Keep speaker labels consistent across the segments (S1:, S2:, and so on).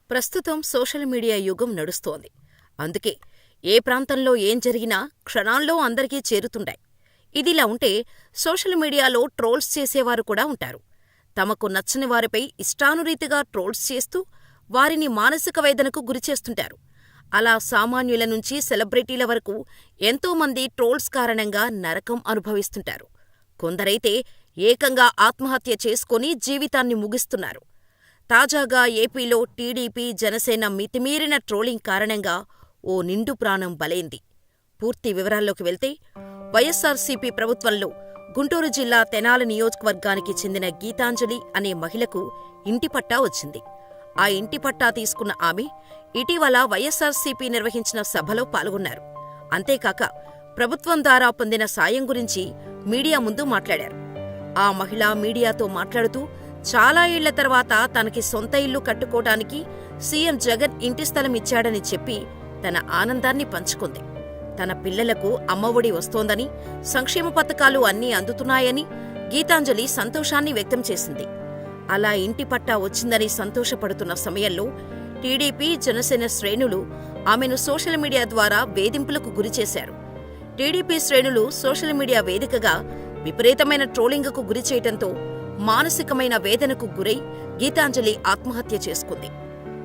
S1: ప్రస్తుతం social media యుగం నడుస్తోంది. అందుకే ఏ ప్రాంతంలో ఏం జరిగినా క్షణాల్లో అందరికీ చేరుతుంటాయి. ఇదిలా ఉంటే సోషల్ మీడియాలో ట్రోల్స్ చేసేవారు కూడా ఉంటారు. తమకు నచ్చని వారిపై ఇష్టానురీతిగా ట్రోల్స్ చేస్తూ వారిని మానసిక వేదనకు గురిచేస్తుంటారు. అలా సామాన్యుల నుంచి సెలబ్రిటీల వరకు ఎంతోమంది ట్రోల్స్ కారణంగా నరకం అనుభవిస్తుంటారు. కొందరైతే ఏకంగా ఆత్మహత్య చేసుకొని జీవితాన్ని ముగిస్తున్నారు. తాజాగా ఏపీలో టీడీపీ, జనసేన మితిమీరిన ట్రోలింగ్ కారణంగా ఓ నిండు ప్రాణం బలైంది. పూర్తి వివరాల్లోకి వెళ్తే, వైఎస్సార్సీపీ ప్రభుత్వంలో గుంటూరు జిల్లా తెనాలి నియోజకవర్గానికి చెందిన గీతాంజలి అనే మహిళకు ఇంటి పట్టా వచ్చింది. ఆ ఇంటి పట్టా తీసుకున్న ఆమె ఇటీవల వైఎస్సార్సీపీ నిర్వహించిన సభలో పాల్గొన్నారు. అంతేకాక ప్రభుత్వం ద్వారా పొందిన సాయం గురించి మీడియా ముందు మాట్లాడారు. ఆ మహిళ మీడియాతో మాట్లాడుతూ చాలా ఏళ్ల తర్వాత తనకి సొంత ఇల్లు కట్టుకోవటానికి సీఎం జగన్ ఇంటి స్థలం ఇచ్చాడని చెప్పి తన ఆనందాన్ని పంచుకుంది. తన పిల్లలకు అమ్మఒడి వస్తోందని, సంక్షేమ పథకాలు అన్నీ అందుతున్నాయని గీతాంజలి సంతోషాన్ని వ్యక్తం చేసింది. అలా ఇంటి పట్టా వచ్చిందని సంతోషపడుతున్న సమయంలో టీడీపీ, జనసేన శ్రేణులు ఆమెను సోషల్ మీడియా ద్వారా వేధింపులకు గురిచేశారు. టీడీపీ శ్రేణులు సోషల్ మీడియా వేదికగా విపరీతమైన ట్రోలింగుకు గురిచేయటంతో మానసికమైన వేదనకు గురై గీతాంజలి ఆత్మహత్య చేసుకుంది.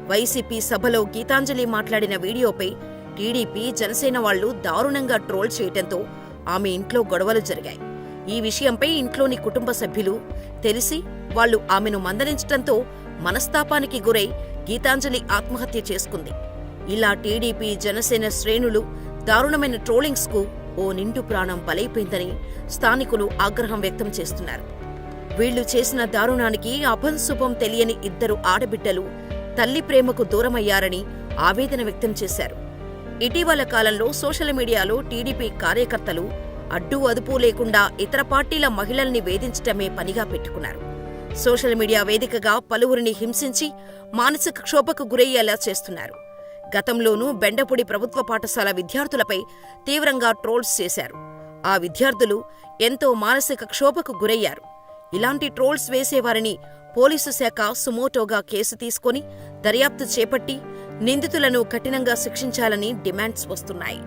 S1: వైసీపీ సభలో గీతాంజలి మాట్లాడిన వీడియోపై టీడీపీ, జనసేన వాళ్లు దారుణంగా ట్రోల్ చేయటంతో ఆమె ఇంట్లో గొడవలు జరిగాయి. ఈ విషయంపై ఇంట్లోని కుటుంబ సభ్యులు తెలిసి వాళ్లు ఆమెను మందలించటంతో మనస్తాపానికి గురై గీతాంజలి ఆత్మహత్య చేసుకుంది. ఇలా టీడీపీ, జనసేన శ్రేణులు దారుణమైన ట్రోలింగ్స్కు ఓ నిండు ప్రాణం బలైపోయిందని స్థానికులు ఆగ్రహం వ్యక్తం చేస్తున్నారు. వీళ్లు చేసిన దారుణానికి అభంశుభం తెలియని ఇద్దరు ఆడబిడ్డలు తల్లి ప్రేమకు దూరమయ్యారని ఆవేదన వ్యక్తం చేశారు. ఇటీవల కాలంలో సోషల్ మీడియాలో టీడీపీ కార్యకర్తలు అడ్డూ అదుపు లేకుండా ఇతర పార్టీల మహిళల్ని వేధించటమే పనిగా పెట్టుకున్నారు. సోషల్ మీడియా వేదికగా పలువురిని హింసించి మానసిక క్షోభకు గురయ్యేలా చేస్తున్నారు. గతంలోనూ బెండపూడి ప్రభుత్వ పాఠశాల విద్యార్థులపై తీవ్రంగా ట్రోల్స్ చేశారు. ఆ విద్యార్థులు ఎంతో మానసిక క్షోభకు గురయ్యారు. ఇలాంటి ట్రోల్స్ వేసేవారిని పోలీసు శాఖ సుమోటోగా కేసు తీసుకొని దర్యాప్తు చేపట్టి నిందితులను కఠినంగా శిక్షించాలని డిమాండ్స్ వస్తున్నాయి.